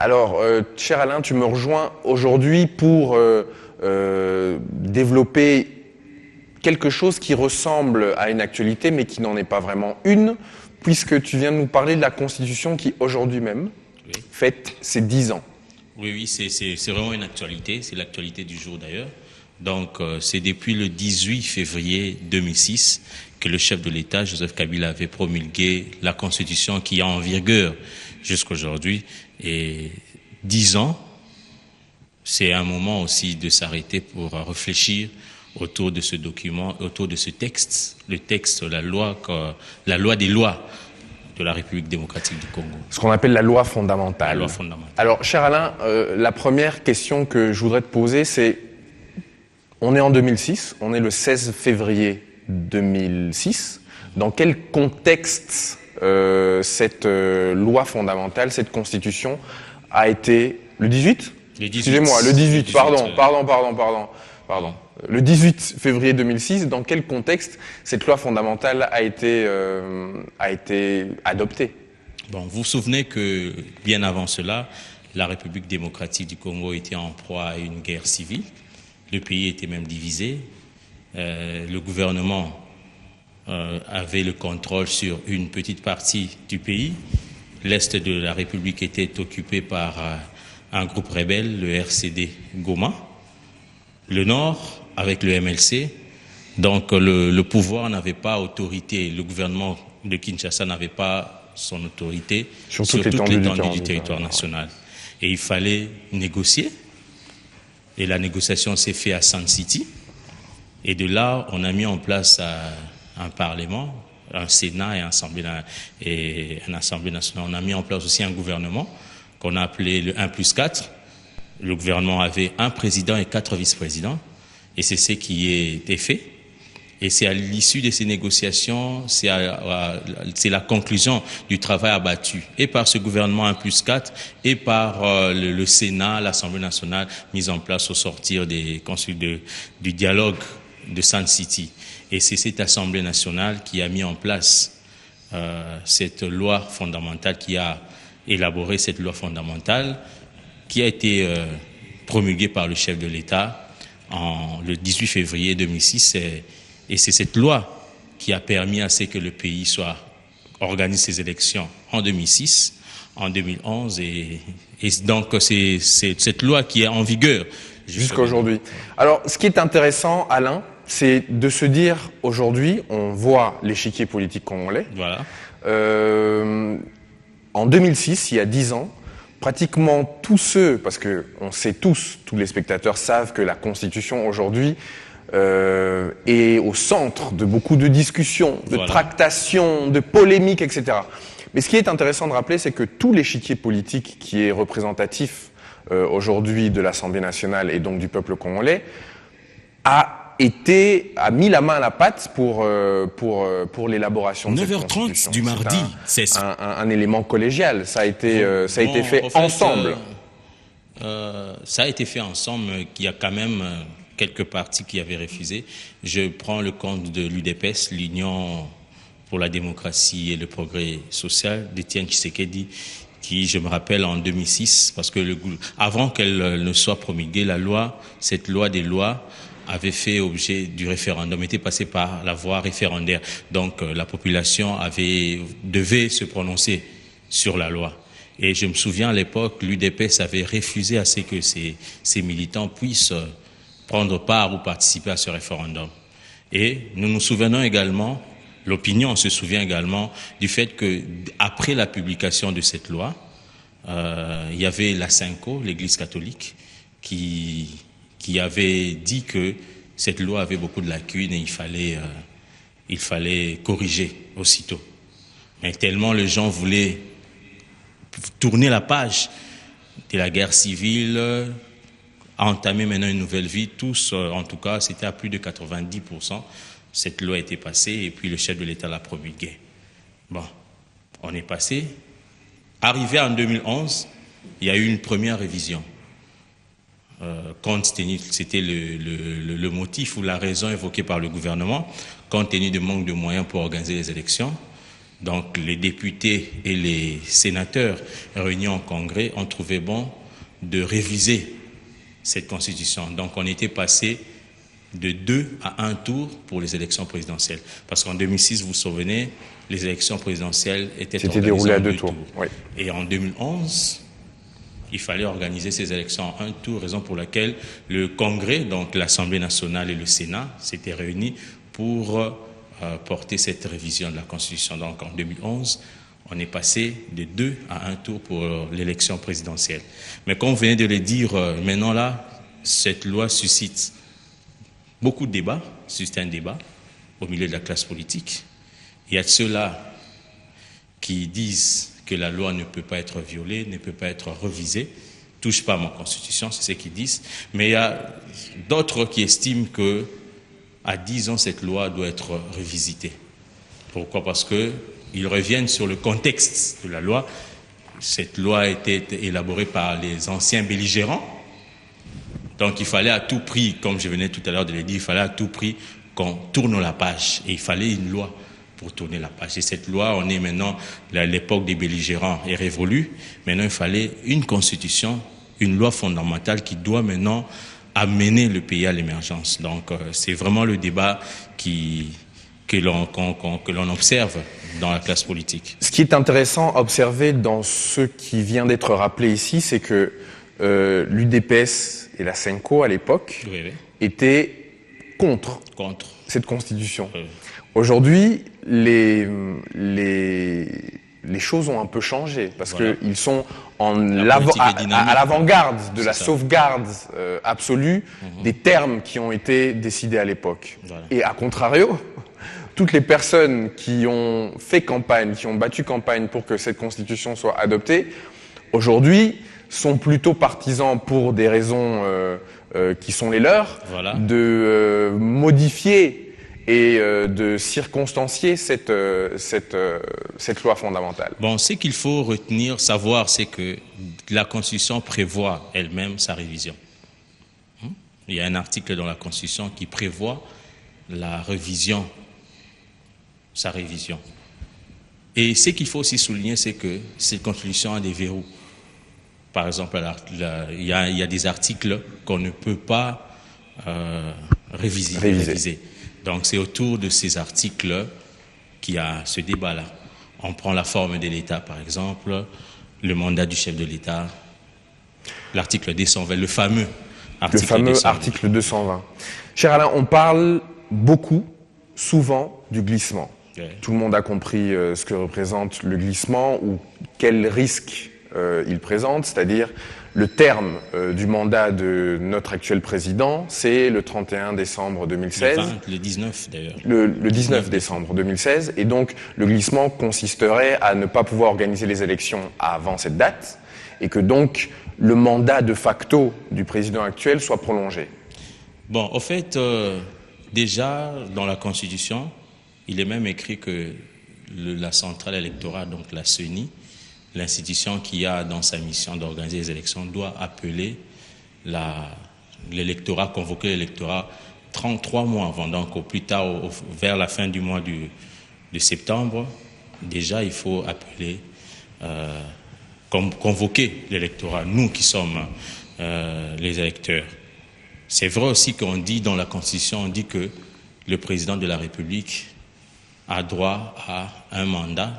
Alors, cher Alain, tu me rejoins aujourd'hui pour développer quelque chose qui ressemble à une actualité, mais qui n'en est pas vraiment une, puisque tu viens de nous parler de la Constitution qui, aujourd'hui même, fête ses 10 ans. Oui, c'est vraiment une actualité, c'est l'actualité du jour d'ailleurs. Donc, c'est depuis le 18 février 2006 que le chef de l'État, Joseph Kabila, avait promulgué la Constitution qui est en vigueur jusqu'aujourd'hui. Et 10 ans, c'est un moment aussi de s'arrêter pour réfléchir autour de ce document, autour de ce texte, le texte, la loi des lois de la République démocratique du Congo. Ce qu'on appelle la loi fondamentale. La loi fondamentale. Alors, cher Alain, la première question que je voudrais te poser, c'est, on est en 2006, on est le 16 février 2006. Dans quel contexte cette loi fondamentale, cette constitution a été... Le 18 ? Excusez-moi, le 18, pardon. Le 18 février 2006, dans quel contexte cette loi fondamentale a été adoptée ? Bon, vous vous souvenez que bien avant cela, la République démocratique du Congo était en proie à une guerre civile. Le pays était même divisé. Le gouvernement avait le contrôle sur une petite partie du pays. L'est de la République était occupé par un groupe rebelle, le RCD Goma. Le nord, avec le MLC. Donc le pouvoir n'avait pas autorité. Le gouvernement de Kinshasa n'avait pas son autorité sur toute l'étendue du territoire national. Et il fallait négocier. Et la négociation s'est faite à Sun City. Et de là, on a mis en place un parlement, un Sénat et une Assemblée nationale. On a mis en place aussi un gouvernement qu'on a appelé le 1+4. Le gouvernement avait un président et 4 vice-présidents. Et c'est ce qui a été fait. Et c'est à l'issue de ces négociations, c'est la conclusion du travail abattu, et par ce gouvernement 1+4, et par le Sénat, l'Assemblée nationale, mise en place au sortir du dialogue de Sun City. Et c'est cette Assemblée nationale qui a mis en place cette loi fondamentale, qui a élaboré cette loi fondamentale, qui a été promulguée par le chef de l'État le 18 février 2006. Et c'est cette loi qui a permis à ce que le pays organise ses élections en 2006, en 2011. Et donc, c'est cette loi qui est en vigueur jusqu'à aujourd'hui. Alors, ce qui est intéressant, Alain, c'est de se dire, aujourd'hui, on voit l'échiquier politique congolais. Voilà. En 2006, il y a 10 ans, pratiquement tous ceux, parce que on sait tous les spectateurs savent que la Constitution aujourd'hui est au centre de beaucoup de discussions, de tractations, de polémiques, etc. Mais ce qui est intéressant de rappeler, c'est que tout l'échiquier politique qui est représentatif aujourd'hui de l'Assemblée nationale et donc du peuple congolais a mis la main à la pâte pour l'élaboration de cette Constitution. 9h30 du mardi, c'est un élément collégial. Ça a été fait ensemble. Ça a été fait ensemble. Il y a quand même quelques partis qui avaient refusé. Je prends le compte de l'UDPS, l'Union pour la démocratie et le progrès social, d'Étienne Tshisekedi, qui, je me rappelle, en 2006, parce que avant qu'elle ne soit promulguée, cette loi des lois avait fait objet du référendum, était passé par la voie référendaire. Donc la population devait se prononcer sur la loi. Et je me souviens à l'époque, l'UDPS avait refusé à ce que ces militants puissent prendre part ou participer à ce référendum. Et nous nous souvenons également, l'opinion se souvient également du fait que après la publication de cette loi, il y avait la SYNCO, l'Église catholique, qui avait dit que cette loi avait beaucoup de lacunes et il fallait corriger aussitôt. Mais tellement les gens voulaient tourner la page de la guerre civile, entamer maintenant une nouvelle vie, tous, en tout cas, c'était à plus de 90%, cette loi était passée et puis le chef de l'État l'a promulguée. Bon, on est passé. Arrivé en 2011, il y a eu une première révision. Compte tenu, c'était le motif ou la raison évoquée par le gouvernement, compte tenu du manque de moyens pour organiser les élections, Donc les députés et les sénateurs réunis en congrès ont trouvé bon de réviser cette constitution. Donc on était passé de 2 à 1 tour pour les élections présidentielles. Parce qu'en 2006, vous vous souvenez, les élections présidentielles étaient déroulées à 2 tours. Oui. Et en 2011, il fallait organiser ces élections en 1 tour, raison pour laquelle le Congrès, donc l'Assemblée nationale et le Sénat, s'étaient réunis pour porter cette révision de la Constitution. Donc en 2011, on est passé de 2 à 1 tour pour l'élection présidentielle. Mais comme vous venez de le dire, maintenant là, cette loi suscite beaucoup de débats, suscite un débat au milieu de la classe politique. Il y a ceux-là qui disent que la loi ne peut pas être violée, ne peut pas être revisée, touche pas à ma constitution, c'est ce qu'ils disent. Mais il y a d'autres qui estiment que à 10 ans, cette loi doit être revisitée. Pourquoi? Parce qu'ils reviennent sur le contexte de la loi. Cette loi a été élaborée par les anciens belligérants. Donc il fallait à tout prix, comme je venais tout à l'heure de le dire, il fallait à tout prix qu'on tourne la page. Et il fallait une loi pour tourner la page. Et cette loi, on est maintenant, l'époque des belligérants est révolue. Maintenant, il fallait une constitution, une loi fondamentale qui doit maintenant amener le pays à l'émergence. Donc c'est vraiment le débat que l'on observe dans la classe politique. Ce qui est intéressant à observer dans ce qui vient d'être rappelé ici, c'est que l'UDPS et la SENCO à l'époque étaient contre cette constitution. Aujourd'hui, les choses ont un peu changé parce qu'ils sont à l'avant-garde de la sauvegarde absolue des termes qui ont été décidés à l'époque. Voilà. Et à contrario, toutes les personnes qui ont fait campagne, qui ont battu campagne pour que cette constitution soit adoptée, aujourd'hui sont plutôt partisans pour des raisons qui sont les leurs, voilà, de modifier et de circonstancier cette loi fondamentale. Bon, ce qu'il faut retenir, savoir, c'est que la Constitution prévoit elle-même sa révision. Il y a un article dans la Constitution qui prévoit la révision, sa révision. Et ce qu'il faut aussi souligner, c'est que cette Constitution a des verrous. Par exemple, il y a des articles qu'on ne peut pas réviser. Donc c'est autour de ces articles qu'il y a ce débat-là. On prend la forme de l'État, par exemple, le mandat du chef de l'État, l'article 220, le fameux article 220. Cher Alain, on parle beaucoup, souvent, du glissement. Ouais. Tout le monde a compris ce que représente le glissement ou quel risque il présente, c'est-à-dire le terme du mandat de notre actuel président, c'est le 31 décembre 2016. Le 19 d'ailleurs. Le 19 décembre 2016. Et donc, le glissement consisterait à ne pas pouvoir organiser les élections avant cette date et que donc le mandat de facto du président actuel soit prolongé. Bon, au fait, déjà, dans la Constitution, il est même écrit que la centrale électorale, donc la CENI, l'institution qui a dans sa mission d'organiser les élections, doit appeler l'électorat, convoquer l'électorat 33 mois avant, donc au plus tard, vers la fin du mois de septembre. Déjà, il faut appeler, convoquer l'électorat, nous qui sommes les électeurs. C'est vrai aussi qu'on dit dans la Constitution, on dit que le président de la République a droit à un mandat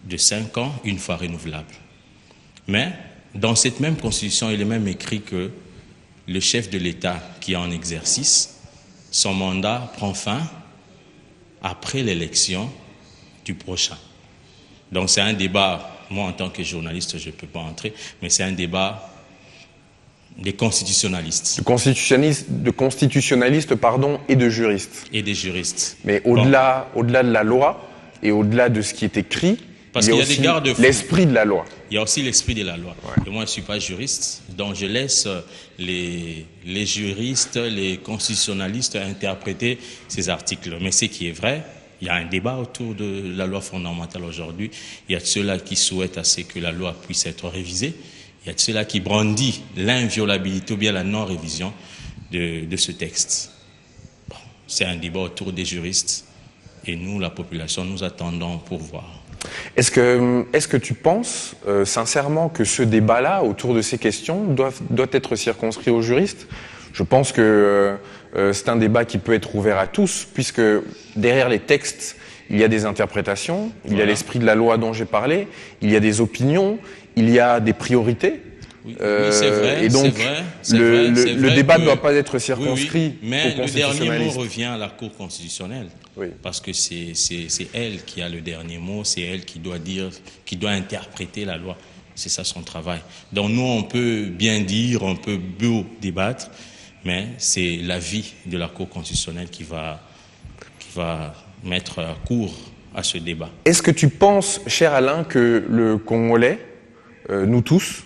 de 5 ans, une fois renouvelable. Mais dans cette même Constitution, il est même écrit que le chef de l'État qui est en exercice, son mandat prend fin après l'élection du prochain. Donc c'est un débat, moi en tant que journaliste, je ne peux pas entrer, mais c'est un débat des constitutionnalistes. De constitutionnalistes, pardon, et de juristes. Et des juristes. Mais au-delà de la loi et au-delà de ce qui est écrit, parce qu'il y a des garde-fous. L'esprit de la loi. Il y a aussi l'esprit de la loi. Ouais. Et moi, je ne suis pas juriste, donc je laisse les juristes, les constitutionnalistes interpréter ces articles. Mais ce qui est vrai, il y a un débat autour de la loi fondamentale aujourd'hui. Il y a ceux-là qui souhaitent assez que la loi puisse être révisée. Il y a ceux-là qui brandissent l'inviolabilité ou bien la non-révision de ce texte. Bon, c'est un débat autour des juristes Et nous, la population, nous attendons pour voir. Est-ce que tu penses sincèrement que ce débat-là, autour de ces questions, doit être circonscrit aux juristes? Je pense que c'est un débat qui peut être ouvert à tous, puisque derrière les textes, il y a des interprétations, il y a l'esprit de la loi dont j'ai parlé, il y a des opinions, il y a des priorités. Oui, c'est vrai. Et donc, le débat ne doit pas être circonscrit mais aux constitutionnalistes. le dernier mot revient à la Cour constitutionnelle. Oui. Parce que c'est elle qui a le dernier mot, c'est elle qui doit dire, qui doit interpréter la loi. C'est ça son travail. Donc nous, on peut bien dire, on peut beau débattre, mais c'est l'avis de la Cour constitutionnelle qui va mettre cours à ce débat. Est-ce que tu penses, cher Alain, que le Congolais, nous tous,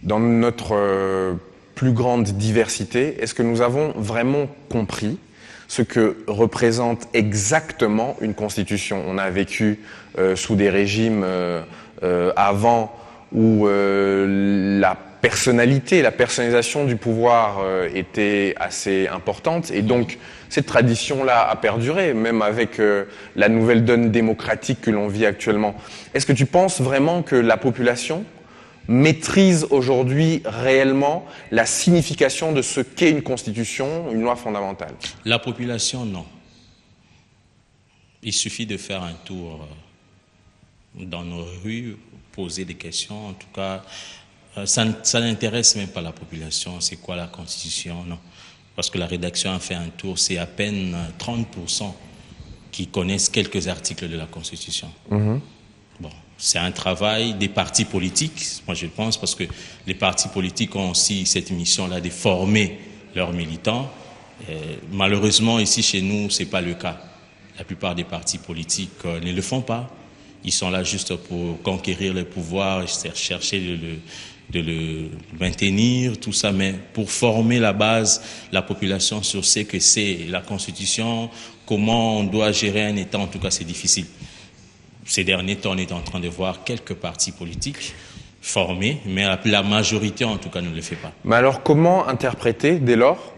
dans notre plus grande diversité, est-ce que nous avons vraiment compris ce que représente exactement une constitution? On a vécu sous des régimes avant où la personnalité, la personnalisation du pouvoir était assez importante, et donc cette tradition-là a perduré, même avec la nouvelle donne démocratique que l'on vit actuellement. Est-ce que tu penses vraiment que la population maîtrise aujourd'hui réellement la signification de ce qu'est une constitution, une loi fondamentale? La population, non. Il suffit de faire un tour dans nos rues, poser des questions. En tout cas, ça n'intéresse même pas la population. C'est quoi la constitution? Non. Parce que la rédaction a fait un tour, c'est à peine 30% qui connaissent quelques articles de la constitution. Bon. C'est un travail des partis politiques, moi je pense, parce que les partis politiques ont aussi cette mission-là de former leurs militants. Malheureusement, ici chez nous, c'est pas le cas. La plupart des partis politiques ne le font pas. Ils sont là juste pour conquérir le pouvoir, chercher de le maintenir, tout ça. Mais pour former la base, la population sur ce que c'est la Constitution, comment on doit gérer un État, en tout cas c'est difficile. Ces derniers temps, on est en train de voir quelques partis politiques formés, mais la majorité, en tout cas, ne le fait pas. Mais alors, comment interpréter, dès lors,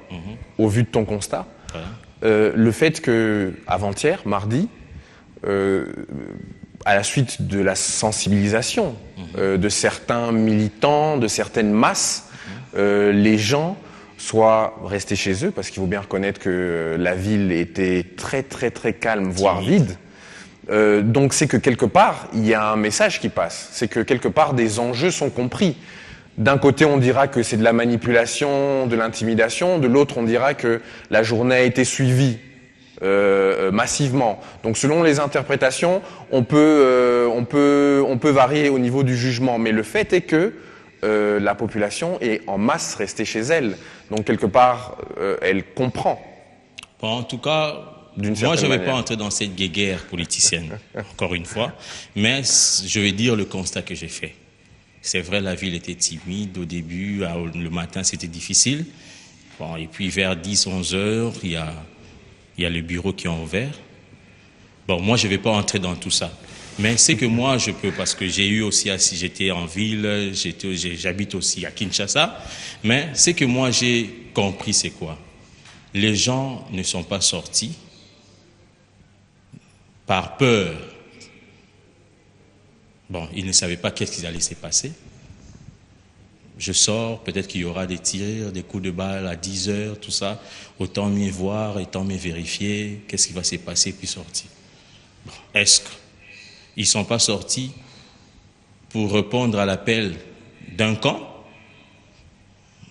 au vu de ton constat, le fait que, avant-hier, mardi, à la suite de la sensibilisation de certains militants, de certaines masses, les gens soient restés chez eux, parce qu'il faut bien reconnaître que la ville était très, très, très calme, voire vide. Donc c'est que quelque part, il y a un message qui passe. C'est que quelque part, des enjeux sont compris. D'un côté, on dira que c'est de la manipulation, de l'intimidation. De l'autre, on dira que la journée a été suivie massivement. Donc selon les interprétations, on peut varier au niveau du jugement. Mais le fait est que la population est en masse restée chez elle. Donc quelque part, elle comprend. Bon, en tout cas... Moi, je ne vais pas entrer dans cette guéguerre politicienne, encore une fois, mais je vais dire le constat que j'ai fait. C'est vrai, la ville était timide au début, le matin c'était difficile. Bon, et puis vers 10-11 heures, il y a les bureaux qui ont ouvert. Bon, moi je ne vais pas entrer dans tout ça. Mais c'est que moi je peux, parce que j'ai eu aussi, si j'étais en ville, j'habite aussi à Kinshasa, mais c'est que moi j'ai compris c'est quoi. Les gens ne sont pas sortis par peur. Bon, ils ne savaient pas qu'est-ce qui allait se passer. Je sors, peut-être qu'il y aura des tirs, des coups de balle à 10 heures, tout ça. Autant mieux voir, autant mieux vérifier, qu'est-ce qui va se passer, puis sortir. Bon, est-ce qu'ils ne sont pas sortis pour répondre à l'appel d'un camp?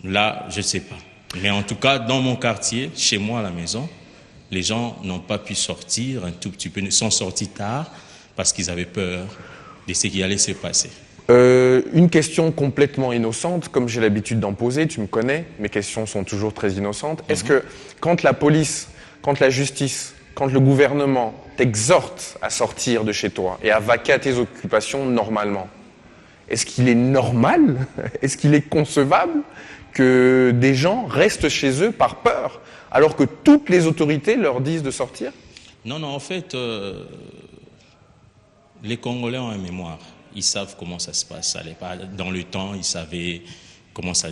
Là, je ne sais pas. Mais en tout cas, dans mon quartier, chez moi à la maison, les gens n'ont pas pu sortir un tout petit peu, ils sont sortis tard parce qu'ils avaient peur de ce qui allait se passer. Une question complètement innocente, comme j'ai l'habitude d'en poser, tu me connais, mes questions sont toujours très innocentes. Est-ce que quand la police, quand la justice, quand le gouvernement t'exhorte à sortir de chez toi et à vaquer à tes occupations normalement, est-ce qu'il est normal, est-ce qu'il est concevable que des gens restent chez eux par peur, alors que toutes les autorités leur disent de sortir? Non, en fait, les Congolais ont une mémoire. Ils savent comment ça se passe. Dans le temps, ils savaient comment ça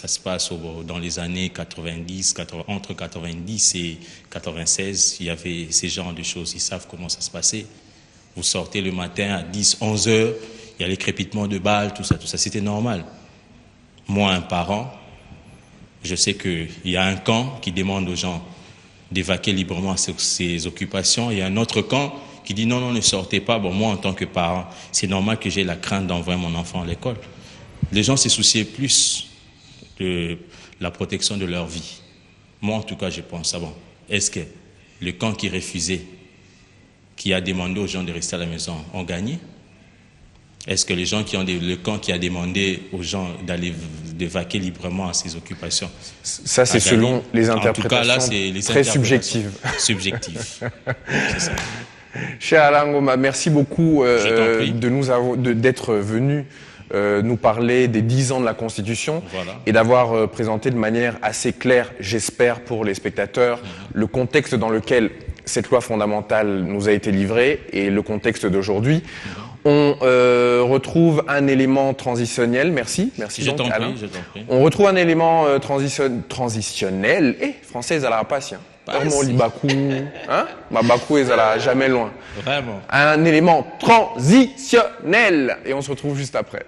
se passe dans les années 90, entre 90 et 96, il y avait ces genres de choses, ils savent comment ça se passait. Vous sortez le matin à 10, 11 heures, il y a les crépitements de balles, tout ça, c'était normal. Moi, un parent, je sais qu'il y a un camp qui demande aux gens d'évacuer librement ses occupations, il y a un autre camp qui dit non, ne sortez pas. Bon, moi, en tant que parent, c'est normal que j'ai la crainte d'envoyer mon enfant à l'école. Les gens se souciaient plus de la protection de leur vie. Moi, en tout cas, je pense, est-ce que le camp qui refusait, qui a demandé aux gens de rester à la maison, ont gagné? Est-ce que les gens le camp qui a demandé aux gens d'évacuer librement à ses occupations? Ça, c'est selon les interprétations. En tout cas, là, c'est très subjectives. Subjectives. C'est ça. Cher Alain Ngoma, merci beaucoup d'être venu nous parler des 10 ans de la Constitution et d'avoir présenté de manière assez claire, j'espère pour les spectateurs, le contexte dans lequel cette loi fondamentale nous a été livrée et le contexte d'aujourd'hui. On retrouve un élément transitionnel. Merci donc, Alain. On retrouve un élément transitionnel. Française à la rapace. Bakou, ma Bakou est à la jamais loin. Vraiment. Un élément transitionnel. Et on se retrouve juste après.